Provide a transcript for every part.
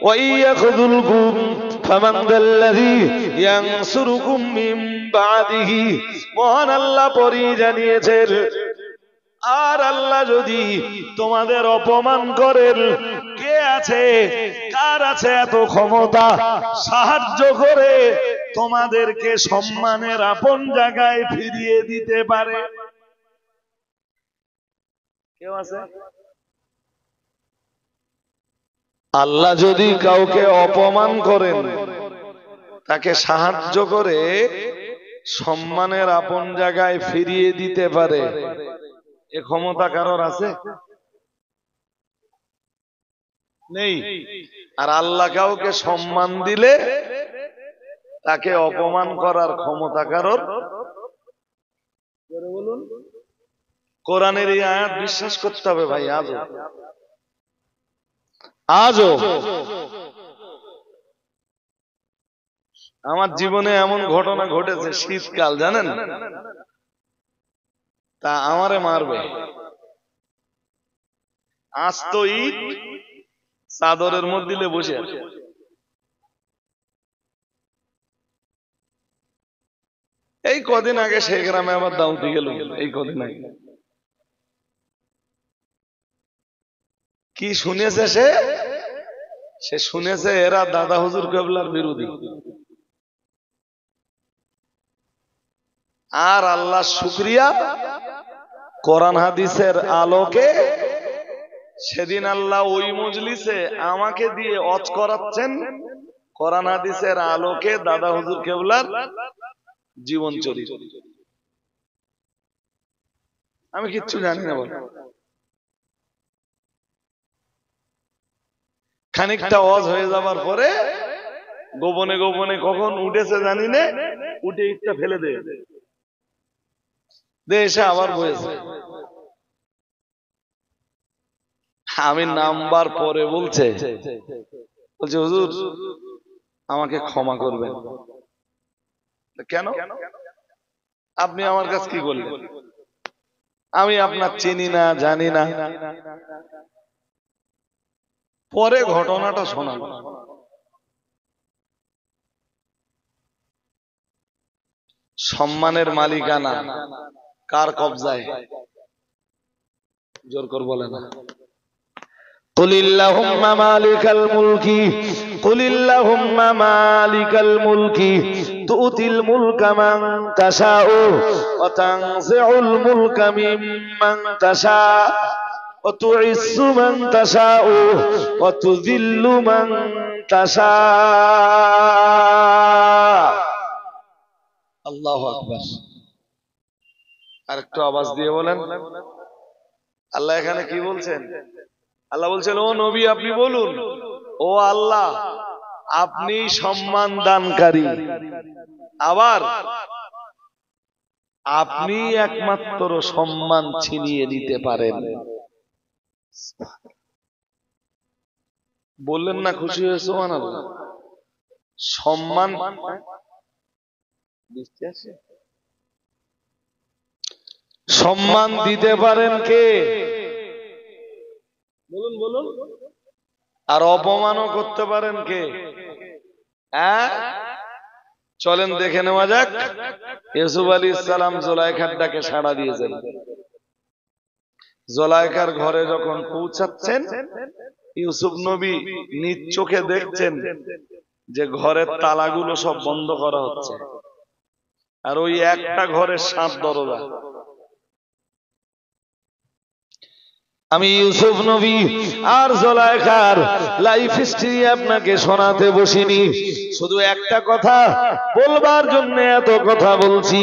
ওয়াইয়াখযুলকুম ফামান যাল্লাযী ইয়ানসুরুকুম মিন বা'দিহি। মহান আল্লাহ পরই জানিয়েছেন, আর আল্লাহ যদি তোমাদের অপমান করেন, কে আছে, কার আছে এত ক্ষমতা সাহায্য করে তোমাদেরকে সম্মানের আপন জায়গায় ফিরিয়ে দিতে পারে? কেউ আছে? আল্লাহ যদি কাউকে অপমান করেন, তাকে সাহায্য করে সম্মানের আপন জায়গায় ফিরিয়ে দিতে পারে, এ ক্ষমতা কারোর আছে? নেই। আর আল্লাহ কাউকে সম্মান দিলে তাকে অপমান করার ক্ষমতা কারোর? বলুন। কোরআনের এই আয়াত বিশ্বাস করতে হবে ভাই। আজও আমার জীবনে এমন ঘটনা ঘটেছে, শীতকাল জানেন, তা আমারে মারবে। আজ তো ঈদ, চাদরের মধ্যে দিলে বসে আছে। এই কদিন আগে সেই গ্রামে আবার দাউতি গেল, এই কদিন আগে কি শুনেছে সে শুনেছে এরা দাদা হুজুর কেবলার বিরোধী। আর আল্লাহ শুকরিয়া, কোরআন হাদিসের আলোকে সেদিন আল্লাহ ওই মজলিসে আমাকে দিয়ে ওয়াজ করাচ্ছেন, কোরআন হাদিসের আলোকে দাদা হুজুর কেবলার জীবন চরিত্র। আমি কিচ্ছু জানি না বল। খানিকটা ওয়াজ হয়ে যাবার পরে গোপনে গোপনে কখন উঠেছে জানি না, উঠে ইটটা ফেলে দে এসে আবার বয়েছে। আমি নামবার পরে বলছে হুজুর আমাকে ক্ষমা করবেন। কেন? আপনি আমার কাছে কি করলেন? আমি আপনার চিনি না, জানি না। পরে ঘটনাটা শোনা, সম্মানের মালিকানা কার কবজায়? জোর করে বলে না। কুলিল্লাহুম্মা মালিকাল মুলকি, কুলিল্লাহুম্মা মালিকাল মুলকি তুতিল মুলকা মান তাশাউ ওয়া তানজিউল মুলকা মিম্মান তাশা ওয়া তুইজ্জু মান তাশাউ ওয়া তুযিল্লু মান তাশা। আল্লাহু আকবার। আরেকটু আওয়াজ দিয়ে বলেন। আল্লাহ এখানে কি বলছেন? আল্লাহ বলছেন, ও নবী আপনি বলুন, ও আল্লাহ আপনি সম্মান দানকারী, আবার আপনি একমাত্র সম্মান ছিনিয়ে নিতে পারেন। বললেন না খুশি হয়েছে? সুবহানাল্লাহ। সম্মান সম্মান দিতে পারেন কে? বলুন বলুন। আর অপমানও করতে পারেন কে? চলেন দেখে নেওয়া যাক। ইউসুফ আলাইহিস সালাম জুলাইখার ডাকে সাড়া দিয়েছেন। জুলাইখার ঘরে যখন পৌঁছাচ্ছেন, ইউসুফ নবী নিজ চোখে দেখছেন যে ঘরের তালাগুলো সব বন্ধ করা হচ্ছে, আর ওই একটা ঘরের 7 দরজা। আমি ইউসুফ নবী আর জুলাইখার লাইফ হিস্ট্রি আপনাকে শোনাতে বসিনি, শুধু একটা কথা বলবার জন্য এত কথা বলছি।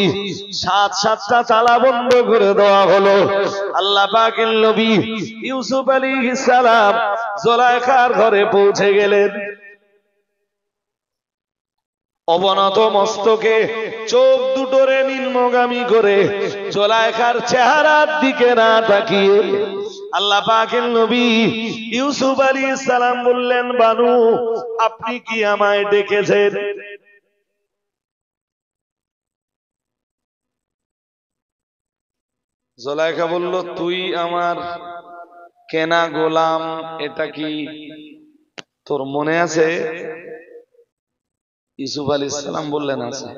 7টা তালা বন্ধ করে দেওয়া হলো। আল্লাহ পাকের নবী ইউসুফ আলাইহিস সালাম জুলাইখার ঘরে পৌঁছে গেলেন। অবনত মস্তকে চোখ দুটোরে নিম্নগামী করে জুলাইখার চেহারার দিকে না তাকিয়ে আল্লাহ পাকের নবী ইউসুফ আলাইহিস সালাম বললেন, বানু আপনি কি আমায় ডেকেছেন? জুলাইখা বলল, তুই আমার কেনা গোলাম, এটা কি তোর মনে আছে ইউসুফ আলাইহিস সালাম বললেন আছে।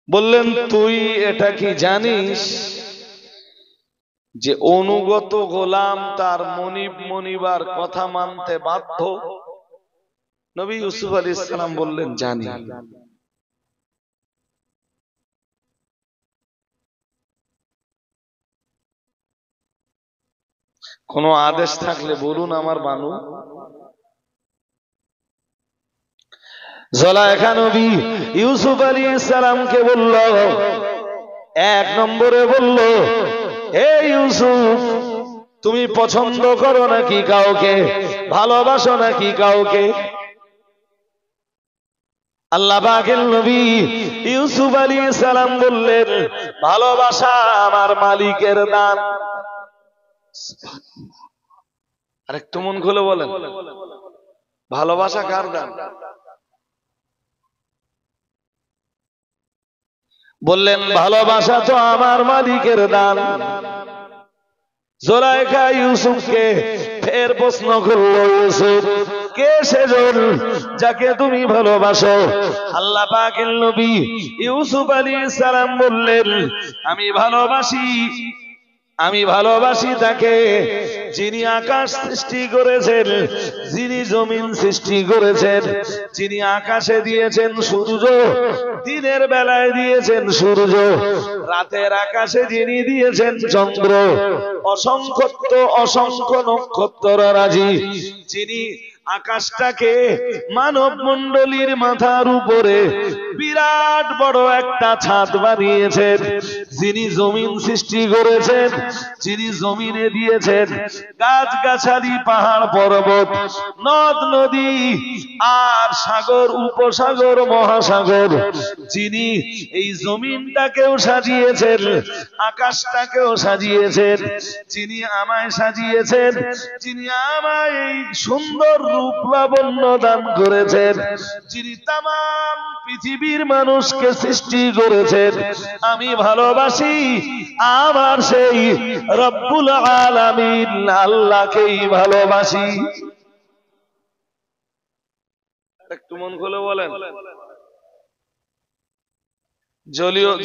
বললেন তুই এটা কি জানিস যে অনুগত গোলাম তার মনিবার কথা মানতে বাধ্য? নবী ইউসুফ আলাইহিস সালাম বললেন জানি। কোন আদেশ থাকলে বলুন আমার বানু। জুলাইখা নবী ইউসুফ আলাইহিস সালামকে বলল, এক নম্বরে বলল, হে ইউসুফ, তুমি পছন্দ করো নাকি কাউকে, ভালোবাসো নাকি কাউকে? আল্লাহ পাকের নবী ইউসুফ আলাইহিস সালাম বললেন, ভালোবাসা আমার মালিকের দান। আরেকটু মন খুলে বলেন, ভালোবাসা কার দান? বললেন ভালোবাসা তো আমার মালিকের দান। জুলাইখা ইউসুফকে ফের প্রশ্ন করল, ইউসুফ, কে সেজন যাকে তুমি ভালোবাসো? আল্লাহ পাকের নবী ইউসুফ আলাইহিস সালাম বললেন, আমি ভালোবাসি তাকে যিনি আকাশ সৃষ্টি করেছেন, যিনি জমিন সৃষ্টি করেছেন, যিনি আকাশে দিয়েছেন সূর্য, দিনের বেলায় দিয়েছেন সূর্য, রাতের আকাশে যিনি দিয়েছেন চন্দ্র, অসংখ্য নক্ষত্র রাজি, যিনি আকাশটাকে মানব মণ্ডলীর মাথার উপরে বিরাট বড় একটা ছাদ বানিয়েছেন, যিনি জমিন সৃষ্টি করেছেন, যিনি জমিনে দিয়েছেন গাছগাছালি, পাহাড় পর্বত, নদ নদী আর সাগর, উপসাগর, মহাসাগর, যিনি এই জমিনটাকেও সাজিয়েছেন, আকাশটাকেও সাজিয়েছেন, যিনি আমায় সাজিয়েছেন, যিনি আমায় এই সুন্দর রূপ লাবণ্য দান করেছেন, যিনি তামাম পৃথিবীর মানুষকে সৃষ্টি করেছেন, আমি ভালোবাসি আমার সেই রব্বুল আলামিন আল্লাহকেই ভালোবাসি। একটু মন খুলে বলেন।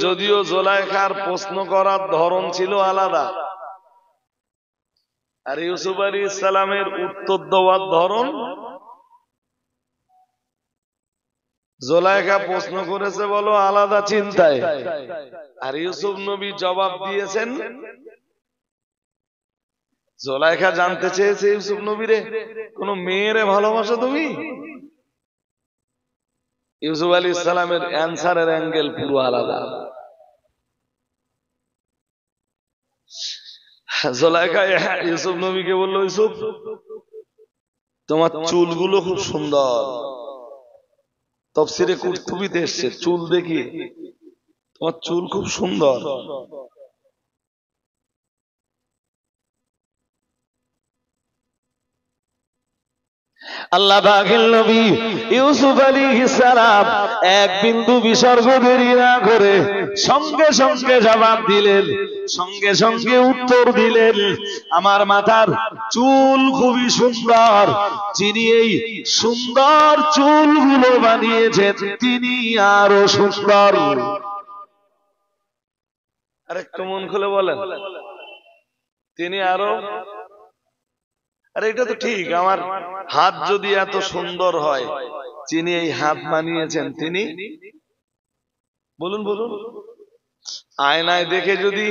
যদিও জুলাইখার প্রশ্ন করার ধরন ছিল আলাদা, আর ইউসুফ আলাইহিস সালামের উত্তর দেওয়ার ধরন। জুলাইখা প্রশ্ন করেছে বলো আলাদা চিন্তায়, আর ইউসুফ নবী জবাব দিয়েছেন। জুলাইখা জানতে চেয়েছে ইউসুফ নবীরে, কোন মেয়েরে ভালোবাসো তুমি? ইউসুফ আলাইহিস সালামের অ্যানসারের অ্যাঙ্গেল পুরো আলাদা। জুলাইখা ইউসুফ নবীকে বলল, ইউসুফ, তোমার চুলগুলো খুব সুন্দর। তাফসীরে কুরতুবীতে এসেছে, চুল দেখি তোমার চুল খুব সুন্দর। আল্লাহ পাকের নবী ইউসুফ আলাইহিস সালাম এক বিন্দু বিসর্গ দেরি না করে সঙ্গে সঙ্গে জবাব দিলেন, সঙ্গে সঙ্গে উত্তর দিলেন, আমার মাথার চুল খুবই সুন্দর, যিনি এই সুন্দর চুলগুলো বানিয়েছেন তিনি আরো সুন্দর। আরেকটু মন খুলে বলেন, তিনি আরো। আরে এটা তো ঠিক, আমার হাত যদি এত সুন্দর হয়, যিনি এই হাত বানিয়েছেন তিনি, বলুন বলুন, আয়নায় দেখে যদি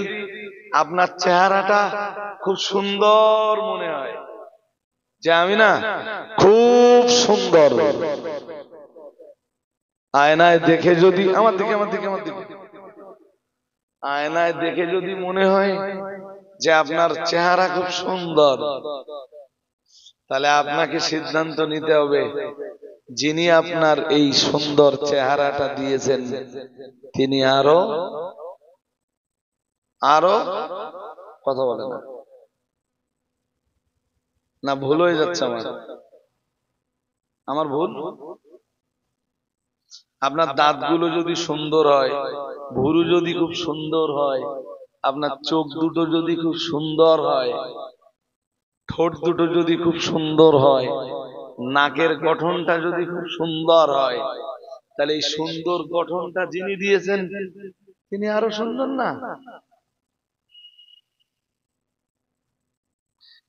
আপনার চেহারাটা খুব সুন্দর মনে হয়, যে আমি না খুব সুন্দর, আয়নায় দেখে যদি আমার দিকে আয়নায় দেখে যদি মনে হয় যে আপনার চেহারা খুব সুন্দর, তাহলে আপনাকে সিদ্ধান্ত নিতে হবে, যিনি আপনার এই সুন্দর চেহারাটা দিয়েছেন তিনি আরো কথা বলে না ভুল হয়ে যাচ্ছে আমার ভুল। আপনার দাঁতগুলো যদি সুন্দর হয়, ভুরু যদি খুব সুন্দর হয়, আপনার চোখ দুটো যদি খুব সুন্দর হয়, ঠোঁট দুটো যদি খুব সুন্দর হয়, নাকের গঠনটা যদি খুব সুন্দর হয়, তাহলে এই সুন্দর গঠনটা যিনি দিয়েছেন তিনি আরো সুন্দর না?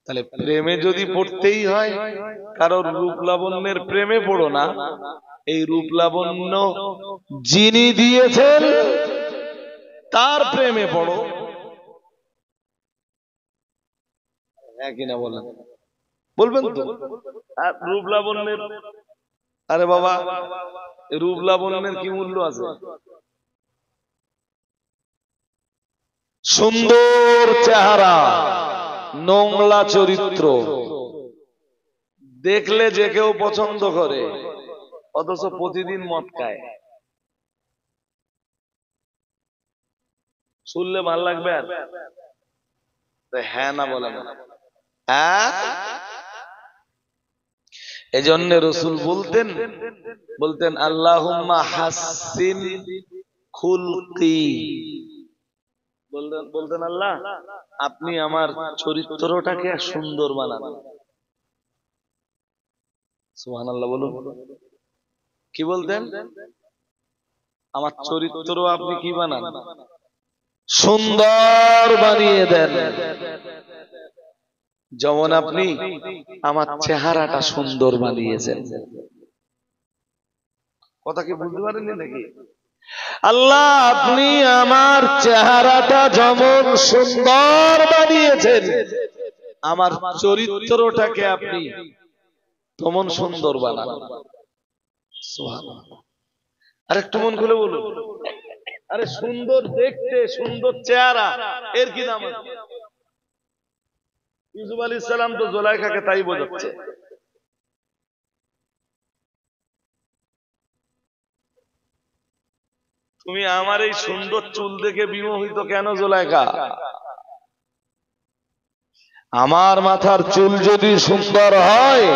তাহলে প্রেমে যদি পড়তেই হয়, কারোর রূপ লাবণ্যের প্রেমে পড়ো না, এই রূপ লাবণ্য যিনি দিয়েছেন তার প্রেমে পড়ো। একই না বলেন? বলবেন তো? আর রূপ লাবণ্যের, আরে বাবা রূপ লাবণ্যের কি মূল্য আছে? সুন্দর চেহারা, নোংলা চরিত্র দেখলে যে কেউ পছন্দ করে, অথচ প্রতিদিন মদ খায়। শুনলে ভাল লাগবে? আর হ্যাঁ না বলে না? হ্যাঁ, এজন্য রাসূল বলতেন আল্লাহুম্মা হাসসিন খুলকি, বলতেন আল্লাহ আপনি আমার চরিত্রটাকে সুন্দর বানান। সুবহানাল্লাহ বলুন। কি বলতেন? আমার চরিত্র আপনি কি বানান? সুন্দর বানিয়ে দেন। যেমন আপনি আমার চেহারাটা সুন্দর বানিয়েছেন। কথা কি বুঝতে পারেননি নাকি? আল্লাহ আপনি আমার চেহারাটা যেমন সুন্দর বানিয়েছেন, আমার চরিত্রটাকে আপনি তেমন সুন্দর বানান। সুবহানাল্লাহ। আরেকটু মন খুলে বলুন, আরে সুন্দর দেখতে, সুন্দর চেহারা, এর কি দাম আছে? ইউসুফ আলাইহিস সালাম তো জুলাইখাকে তাই বোঝাচ্ছে। তুমি আমার এই সুন্দর চুল দেখে বিমোহিত কেন জুলাইখা? আমার মাথার চুল যদি সুন্দর হয়,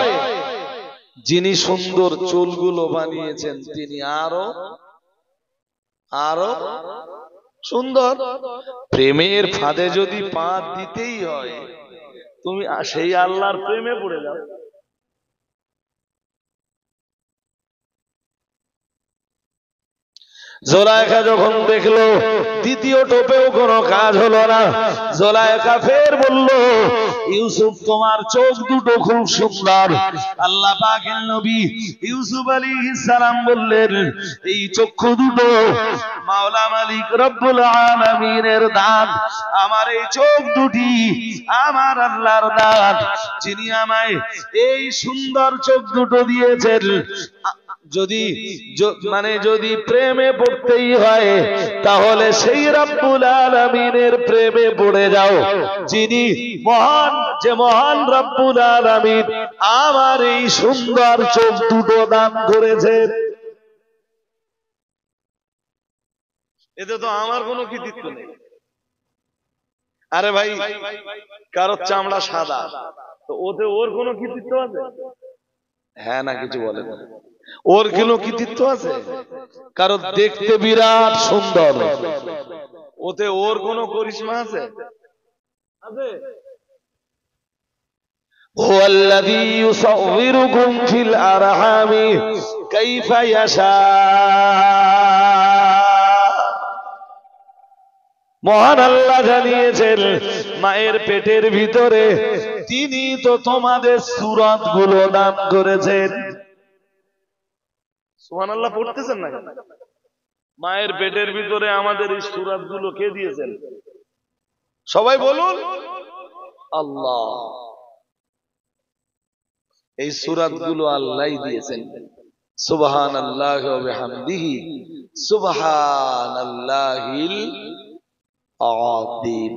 যিনি সুন্দর চুলগুলো বানিয়েছেন তিনি আরো আরো সুন্দর। প্রেমের ফাঁদে যদি পা দিতেই হয়, তুমি সেই আল্লাহর প্রেমে পড়ে যাও। জুলাইখা যখন দেখলো দ্বিতীয় টোপেও কোনো কাজ হলো না, জুলাইখা ফের বলল ইউসুফ তোমার চোখ দুটো খুব সুন্দর। আল্লাহ পাকের নবী ইউসুফ আলাইহিস সালাম বললেন এই চক্ষু দুটো মাওলা মালিক রব্বুল আলামিনের দান, আমার এই চোখ দুটি আমার আল্লাহর দান, যিনি আমায় এই সুন্দর চোখ দুটো দিয়েছেন। যদি প্রেমে পড়তেই হয়, তাহলে সেই রব্বুল আলামিনের প্রেমে পড়ে যাও, যিনি মহান রব্বুল আলামিন আমার এই সুন্দর চোখ দুটো দান করেছেন। এতে তো আমার কোনো কৃতিত্ব নেই। আরে ভাই কারোর চামড়া সাদা, তো ওতে ওর কোনো কৃতিত্ব আছে? হ্যাঁ না কিছু বলে না। ওর কোনো কৃতিত্ব আছে? কারণ দেখতে বিরাট সুন্দর, ওতে ওর কোনো করিশ্মা আছে? হুয়াল্লাযী ইউসাউযিরুকুম ফিল আরহামি কাইফা ইয়াশা। মহান আল্লাহ জানিয়েছেন মায়ের পেটের ভিতরে তিনি তো তোমাদের সূরত গুলো দান করেছেন। সুবহানাল্লাহ পড়তেছেন না? মায়ের পেটের ভিতরে আমাদের এই সূরত গুলো কে দিয়েছেন? সবাই বলুন আল্লাহ। এই সূরত গুলো আল্লাহই দিয়েছেন। সুবহানাল্লাহি ওয়া বিহামদিহি সুবহানাল্লাহিল আযীম।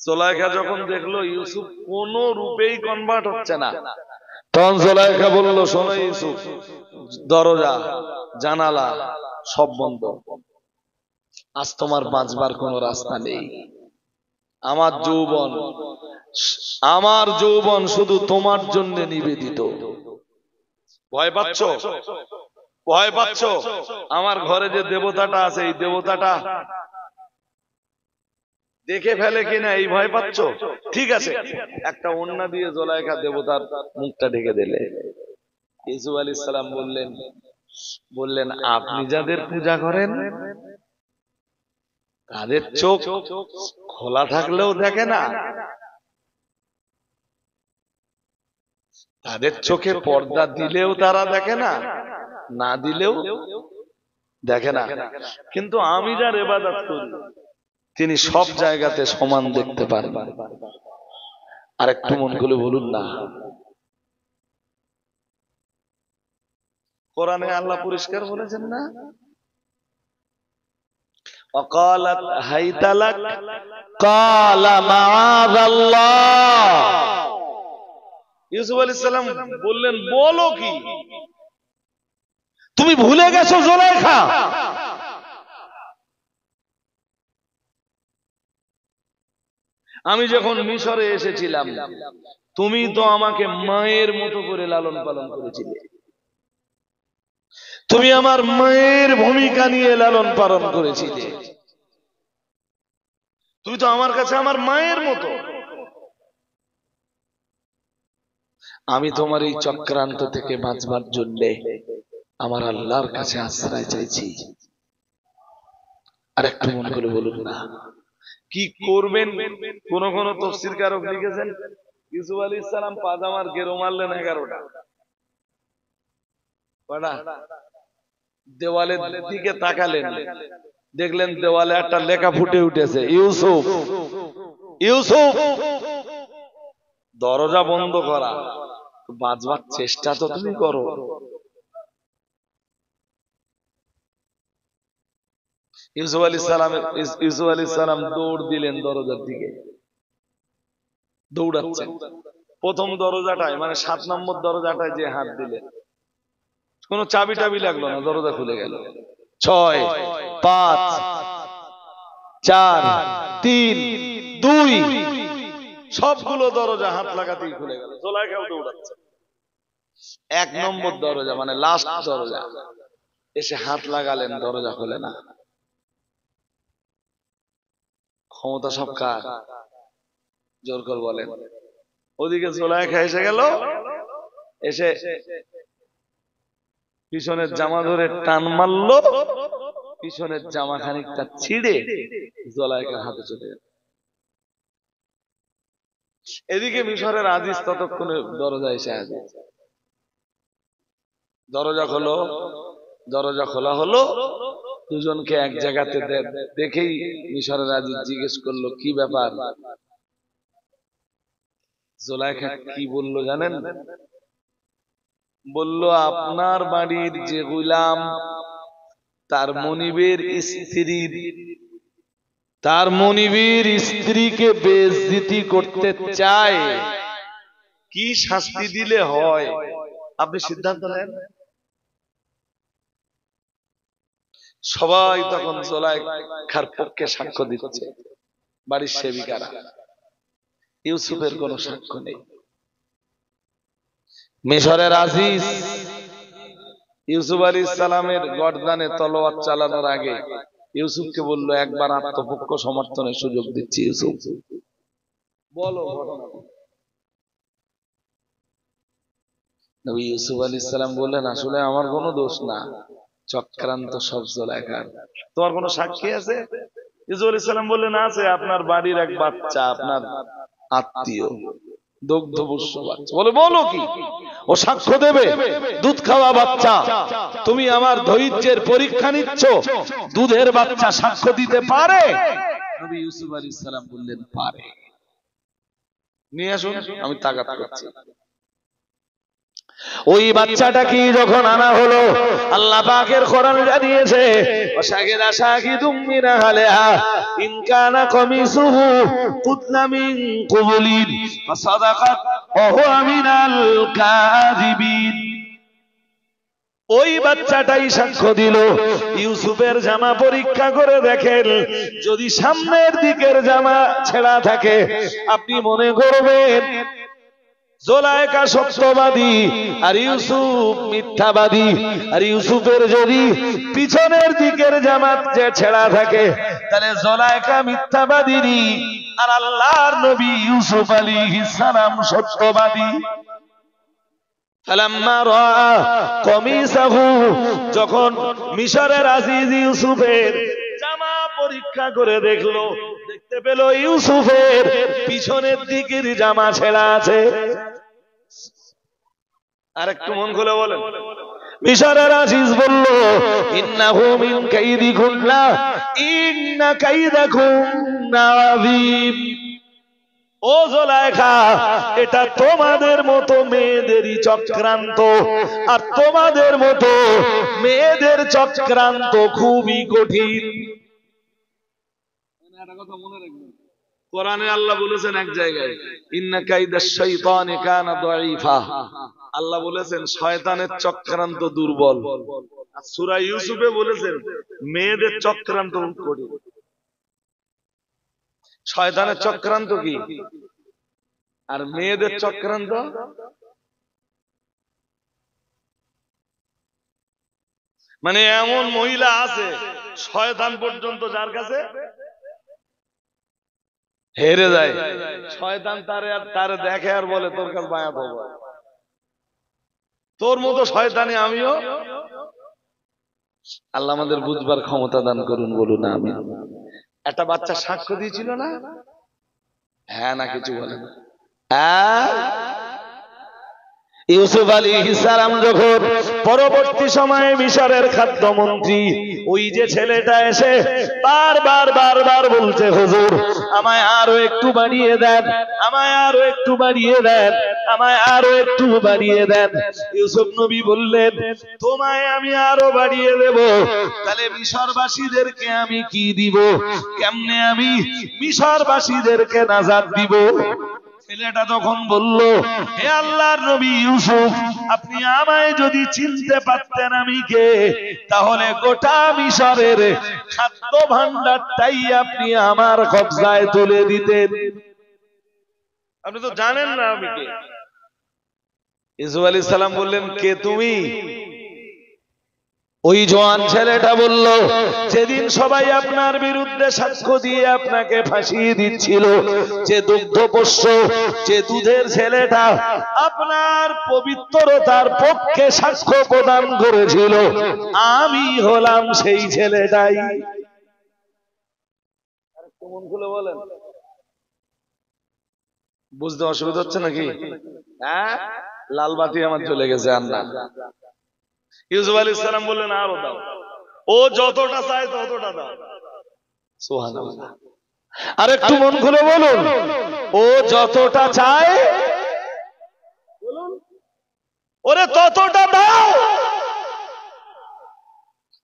জুলাইখা যখন দেখলো ইউসুফ কোন রূপেই কনভার্ট হচ্ছে না, তখন জুলাইখা বলল শোনো ইউসুফ, দরজা জানালা সব বন্ধ, আজ তোমার বাঁচবার কোনো রাস্তা নেই। আমার যৌবন শুধু তোমার জন্য নিবেদিত। ভয় পাচ্ছ? ভয় পাচ্ছ? আমার ঘরে যে দেবতাটা আছে, এই দেবতাটা দেখে ফেলে কিনা এই ভয় পাচ্ছ? ঠিক আছে, একটা ওড়না দিয়ে জুলাইখা দেবতার মুখটা ঢেকে দিলে। ইউসুফ আলাইহিস সালাম বললেন আপনি যাদের পূজা করেন তাদের চোখ খোলা থাকলেও দেখে না, তাদের চোখে পর্দা দিলেও তারা দেখে না, না দিলেও দেখে না, কিন্তু আমি যার ইবাদত করি তিনি সব জায়গাতে সমান দেখতে পারেন। আর একটু মন খুলে বলুন না, কোরআনে আল্লাহ পরিষ্কার বলেছেন না, وقالت هيت لك قال معاذ الله। ইউসুফ আলাইহিস সালাম বললেন বলো কি, তুমি ভুলে গেছো জুলাইখা? আমি যখন মিশরে এসেছিলাম তুমি তো আমাকে মায়ের মতো করে লালন পালন করেছিলে, তুমি আমার মায়ের ভূমিকা নিয়ে লালন পালন করেছিলে, তুমি তো আমার কাছে আমার মায়ের মতো। আমি তোমার এই চক্রান্ত থেকে বাঁচবার জন্য আমার আল্লাহর কাছে আশ্রয় চাইছি। আর একটু মন করে বলুন না, কি করবেন? কোন কোন তাফসীরকারক লিখেছেন ইউসুফ আলাইহিস সালাম পাজামার গেরো মারলেন 11টা, দেওয়ালের দিকে তাকালেন, দেখলেন দেওয়ালে একটা লেখা ফুটে উঠেছে, ইউসুফ ইউসুফ। দরজা বন্ধ করা, বাঁচবার চেষ্টা তো তুমি করো। ইউসুফ আলাইহিস সালাম দৌড় দিলেন দরজার দিকে, দৌড়াচ্ছেন। প্রথম দরজাটায় মানে 7 নম্বর দরজাটায় যে হাত দিলেন, কোন চাবি টাবি লাগলো না, দরজা খুলে গেল। 6 5 4 3 2 সবগুলো দরজা হাত লাগাতেই খুলে গেল। জুলাইখাও দৌড়াচ্ছে। 1 নম্বর দরজা মানে লাস্ট দরজা এসে হাত লাগালেন, দরজা খুলে না। ক্ষমতা সব কার? জোর করে বলেন। ওদিকে জুলাইখা এসে গেল, এসে পিছনের জামা ধরে টান মারলো, পিছনের জামা খানিকটা ছিঁড়ে জুলাইখার হাতে চলে গেল। এদিকে মিশরের আজিজ ততক্ষণে দরজা এসে আছে। দরজা খোলা হলো, দুজনকে এক জায়গাতে দেখেই মিশরের আজিজ জিজ্ঞেস করলো কি ব্যাপার? জুলাইখা কি বললো জানেন? বলল আপনার বাড়ির যে গোলাম তার মনিবের স্ত্রীকে বেইজ্জতি করতে চায়, কি শাস্তি দিলে হয় আপনি সিদ্ধান্ত নেন। সবাই তখন জুলাইখার পক্ষে সাক্ষ্য দিচ্ছে, বাড়ির সেবিকারা। ইউসুফের কোনো সাক্ষ্য নেই। মিশরের আজিজ ইউসুফ আলাইহিস সালামের গর্দানে তলোয়ার চালানোর আগে ইউসুফকে বলল একবার আত্মপক্ষ সমর্থনের সুযোগ দিচ্ছি, ইউসুফ বলো ঘটনা। নবী ইউসুফ আলাইহিস সালাম বললেন আসলে আমার কোনো দোষ না, চক্রান্ত সব জুলাইখার। তোমার কোনো সাক্ষী আছে? ইউসুফ আলাইহিস সালাম বললেন আছে, আপনার বাড়ির এক বাচ্চা, আপনার আত্মীয়, দুগ্ধপুষ্ট বাচ্চা। বলো কি? ও সাক্ষ্য দেবে, দুধ খাওয়া বাচ্চা। তুমি আমার ধৈর্যের পরীক্ষা নিচ্ছ? দুধের বাচ্চা সাক্ষ্য দিতে পারে? নবী ইউসুফ আলাইহিস সালাম বললেন পারে। নিয়ে আসুন, আমি তাগাত করছি। ওই বাচ্চাটাকে যখন আনা হলো, আল্লাহ পাকের কোরআন জানিয়েছে ওয়াশাহিদা শাহিদুম মিন আহলিহা ইন কানা কামিসুহু কুদনা মিন কুবুলিন ফাসাদাকাত ওয়া হুয়া মিনাল কাযিবিন। ওই বাচ্চাটাই সাক্ষ্য দিল। ইউসুফের জামা পরীক্ষা করে দেখেন, যদি সামনের দিকের জামা ছেঁড়া থাকে আপনি মনে করবেন জুলাইখা সত্যবাদী আর ইউসুফ মিথ্যাবাদী। আর ইউসুফের যদি পিছনের দিকের জামাত যে ছেঁড়া থাকে তাহলে জুলাইখা মিথ্যাবাদী আর আল্লাহর নবী ইউসুফ আলাইহিস সালাম সত্যবাদী। ফালাম্মা রাআ কমিসাহু, যখন মিশরের আজিজ ইউসুফের জামা পরীক্ষা করে দেখলো, দেখতে পেল ইউসুফের পিছনের দিকের জামা ছেঁড়া আছে। আর একটু মন খুলে বলেন। মিশরের আজিজ বলল, ইন্নাহু মিন কাইদিকুন্না ইন্না কাইদাকুন্না আযীম। ও জুলাইখা, এটা তোমাদের মতো মেয়েদেরই চক্রান্ত, আর তোমাদের মতো মেয়েদের চক্রান্ত খুবই কঠিন। একটা কথা মনে রাখবেন, কোরআনে আল্লাহ বলেছেন এক জায়গায়, ইন্না কাইদাশ শাইতানি কানা দাঈফা। আল্লাহ বলেছেন শয়তানের চক্রান্ত দুর্বল। আর সূরা ইউসুফে বলেছেন মেয়েদের চক্রান্ত কঠিন। শয়তানের চক্রান্ত কি আর মেয়েদের চক্রান্ত? মানে এমন মহিলা আছে শয়তান পর্যন্ত যার কাছে হেরে যায়। শয়তান তারে দেখে আর বলে তোর কাছে বায়াত হবো। তোর মতো শয়তানি আমিও। আল্লাহ আমাদের বুঝবার ক্ষমতা দান করুন, বলুন আমিন। একটা বাচ্চা সাক্ষ্য দিয়েছিল না? হ্যাঁ না কিছু বলে না। ইউসুফ আলাইহিস সালাম যখন পরবর্তী সময়ে মিশরের খাদ্যমন্ত্রী, ওই যে ছেলেটা এসে বারবার বলছে, হুজুর আমায় আরো একটু বাড়িয়ে দেন, আমায় আরো একটু বাড়িয়ে দেন, আমায় আরো একটু বাড়িয়ে দেন। ইউসুফ নবী বললেন, তোমায় আমি আরো বাড়িয়ে দেব, তাহলে মিশরবাসীদেরকে আমি কি দিব? কেমনে আমি মিশরবাসীদেরকে নাজাত দিব? ছেলেটা তখন বলল, হে আল্লাহর নবী ইউসুফ, আপনি আমায় যদি চিনতে পারতেন আমি কে, তাহলে গোটা মিশরের খাদ্য ভান্ডারটাই আপনি আমার কবজায় তুলে দিতেন। আপনি তো জানেন না আমি কে। ইউসুফ আলাইহিস সালাম বললেন, কে তুমি? ওই জওয়ান ছেলেটা বলল, যেদিন সবাই আপনার বিরুদ্ধে সাক্ষ্য দিয়ে আপনাকে ফাঁসিয়ে দিচ্ছিল, যে দুগ্ধপোষ্য, যে দুধের ছেলেটা আপনার পবিত্রতার পক্ষে সাক্ষ্য প্রদান করেছিল, আমি হলাম সেই ছেলেটাই। মন খুলে বলেন। বুঝতে অসুবিধা হচ্ছে নাকি? হ্যাঁ, লাল বাতি আমার চলে গেছে। আন্না ইউসুফ আলাইহিস সালাম বললেন, আরো দাও। ও যতটা চায় ততটা দাও। সুবহানাল্লাহ। আর একটু মন খুলে বলুন, ও যতটা চায় বলুন, ওরে ততটা দাও।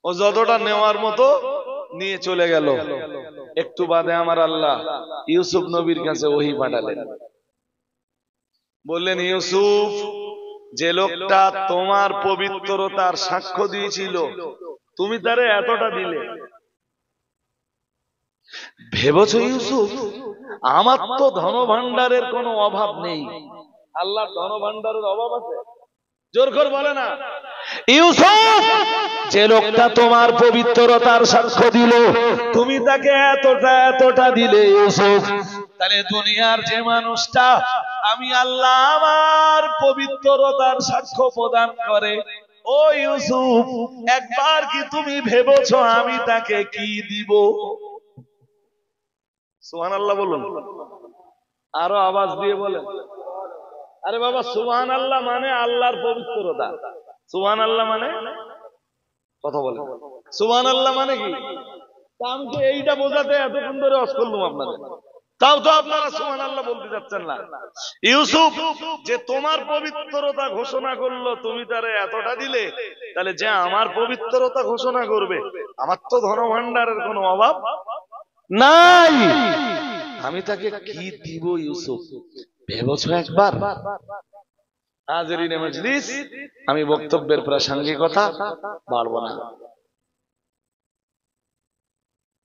ও যতটা নেওয়ার মতো নিয়ে চলে গেল। একটু বাদে আমার আল্লাহ ইউসুফ নবীর কাছে ওহী পাঠালেন। বললেন, ইউসুফ, যে লোকটা তোমার পবিত্রতার সাক্ষ্য দিয়েছিল, তুমি তারে এতটা দিলে। ভেবেছো ইউসুফ, আমার তো ধন ভান্ডারের কোনো অভাব নেই। আল্লাহর ধন ভান্ডারের অভাব আছে? জোর করে বলে না। ইউসুফ, যে লোকটা তোমার পবিত্রতার সাক্ষ্য দিল, তুমি তাকে এতটা দিলে ইউসুফ, তাহলে দুনিয়ার যে মানুষটা আমি আল্লাহ আমার পবিত্রতার সাক্ষ্য প্রদান করে, ও ইউসুফ, একবার কি তুমি ভেবেছো আমি তাকে কি দিব? সুবহানাল্লাহ বলুন। আরো আওয়াজ দিয়ে বলেন। আরে বাবা, সুবহানাল্লাহ মানে আল্লাহর পবিত্রতা। সুবহানাল্লাহ মানে কথা বলেন। সুবহানাল্লাহ মানে কি? আমি তো এইটা বোঝাতে এতক্ষণ ধরে অস করলাম আপনাদের, তাও তো আপনারা সুবহানাল্লাহ বলতে যাচ্ছেন না। ইউসুফ, যে তোমার পবিত্রতা ঘোষণা করলো, তুমি তারে এতটা দিলে, তাহলে যে আমার পবিত্রতা ঘোষণা করবে, আমার তো ধন ভান্ডারের কোনো অভাব নাই, আমি তাকে কি দিব ইউসুফ? ভেবেছো একবার? হাজিরিনে মজলিস, আমি বক্তব্যের প্রাসঙ্গিকতা বাড়বো না।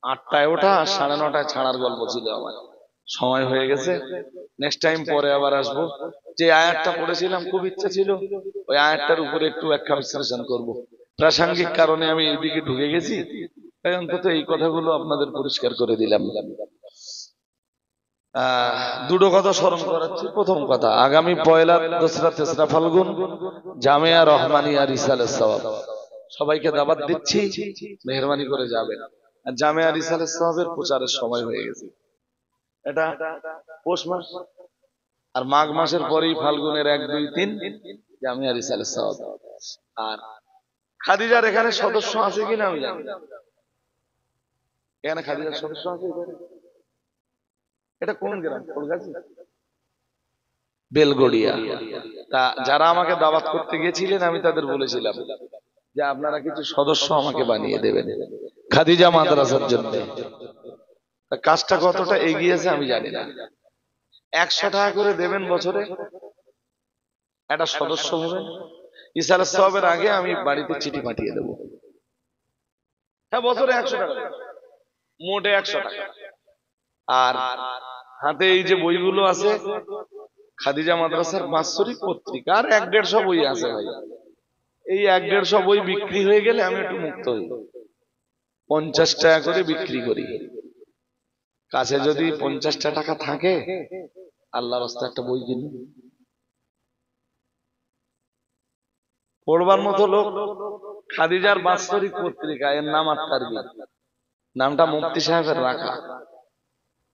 8টায় ওঠা, 9:30টায় ছাড়ার গল্প ছিল আমার। সময় হয়ে গেছে, নেক্সট টাইম পরে আবার আসবো। যে আয়াতটা পড়েছিলাম খুব ইচ্ছা ছিল ওই আয়াতটার উপরে একটু ব্যাখ্যা বিশ্লেষণ করব। প্রাসঙ্গিক কারণে আমি এইদিকে ঢুকে গেছি, তাই অন্তত এই কথাগুলো আপনাদের পরিষ্কার করে দিলাম। দুটো কথা স্মরণ করাচ্ছি। প্রথম কথা, আগামী পয়লা, দোসরা, তেসরা ফাল্গুন জামিয়া রহমানিয়া রিসালের সওয়াব, সবাইকে দাওয়াত দিচ্ছি, মেহরবানি করে যাবেন। আর জামিয়া রিসালের সওয়াবের প্রচারের সময় হয়ে গেছে। এটা পৌষ মাস আর মাঘ মাসের পরেই ফাল্গুনের 1, 2, 3 জামিয়া রিসালের সওয়াব। আর খাদিজার এখানে সদস্য আছে কিনা আমি জানি না। এখানে খাদিজার সদস্য আছে? এটা কোন গ্রাম? বেলগড়িয়া। তা যারা আমাকে দাওয়াত করতে গেছিলেন আমি তাদের বলেছিলাম যে আপনারা কিছু সদস্য আমাকে বানিয়ে দেবেন খাদিজা মাদ্রাসার জন্য। কাজটা কতটা এগিয়েছে আমি জানি না। 100 টাকা করে দেবেন বছরে, একটা সদস্য হবেন। ইসালের সওয়াবের আগে আমি বাড়িতে চিঠি পাঠিয়ে দেবো। হ্যাঁ, বছরে 100 টাকা, মোটে 100 টাকা। আর হাতে এই যে বইগুলো আছে খাদিজা মাদ্রাসার বাৎসরিক পত্রিকা, আর 1-150 বই আছে ভাই। এই 1-150 বই বিক্রি হয়ে গেলে আমি একটু মুক্ত হই। 50 টাকা করে বিক্রি করি। কাছে যদি 50টা টাকা থাকে, আল্লাহর রাস্তায় একটা বই কিনি। পড়বার মতো লোক খাদিজার বাৎসরিক পত্রিকা, এর নাম আত্মারবি, নামটা মুফতি সাহেবের রাখা।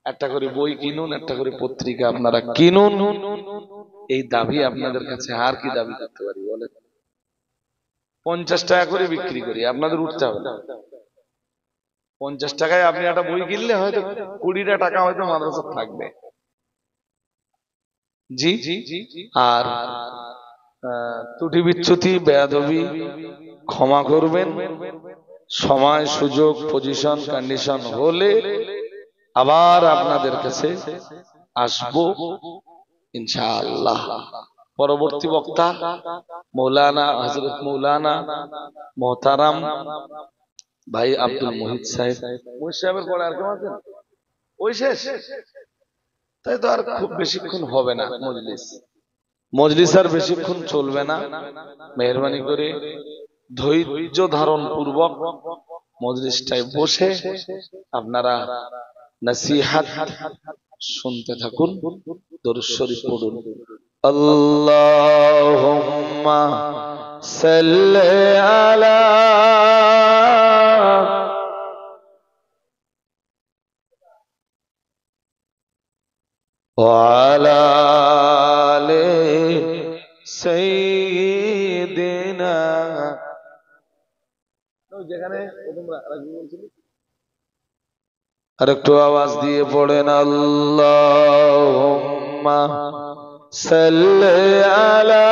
একটা করে বই কিনুন, একটা করে পত্রিকা আপনারা কিনুন। এই দাবি আপনাদের কাছে আর কি দাবি করতে পারি বলেন? 50 টাকা করে বিক্রি করি, আপনাদের উঠতে হবে না। 50 টাকায় আপনি একটা বই কিনলে হয়তো 20টা টাকা হয়তো মাদ্রাসা থাকবে। জি, আর ত্রুটি বিচ্যুতি বেয়াদবি ক্ষমা করবেন। সময়, সুযোগ, পজিশন, কন্ডিশন হলে আবার আপনাদের কাছে আসবো ইনশাআল্লাহ। পরবর্তী বক্তা মৌলানা হযরত মৌলানা মোহতারাম ভাই আব্দুল মুহিত সাহেব। মুহিত সাহেবের পরে আর কেউ আছেন? ওই শেষ? তাই তো আর খুব বেশিক্ষণ হবে না মজলিস আর বেশিক্ষণ চলবে না। মেহরবানি করে ধৈর্য ধারণ পূর্বক মজলিসটায় বসে আপনারা নসিহত শুনতে থাকুন। দরুদ শরীফ পড়ুন। আল্লাহুম্মা সাল্লি আলা ওয়া আলা আলি সাইয়্যিদিনা। যেখানে আর একটু আওয়াজ দিয়ে পড়েন, আল্লাহুম্মা সাল্লি আলা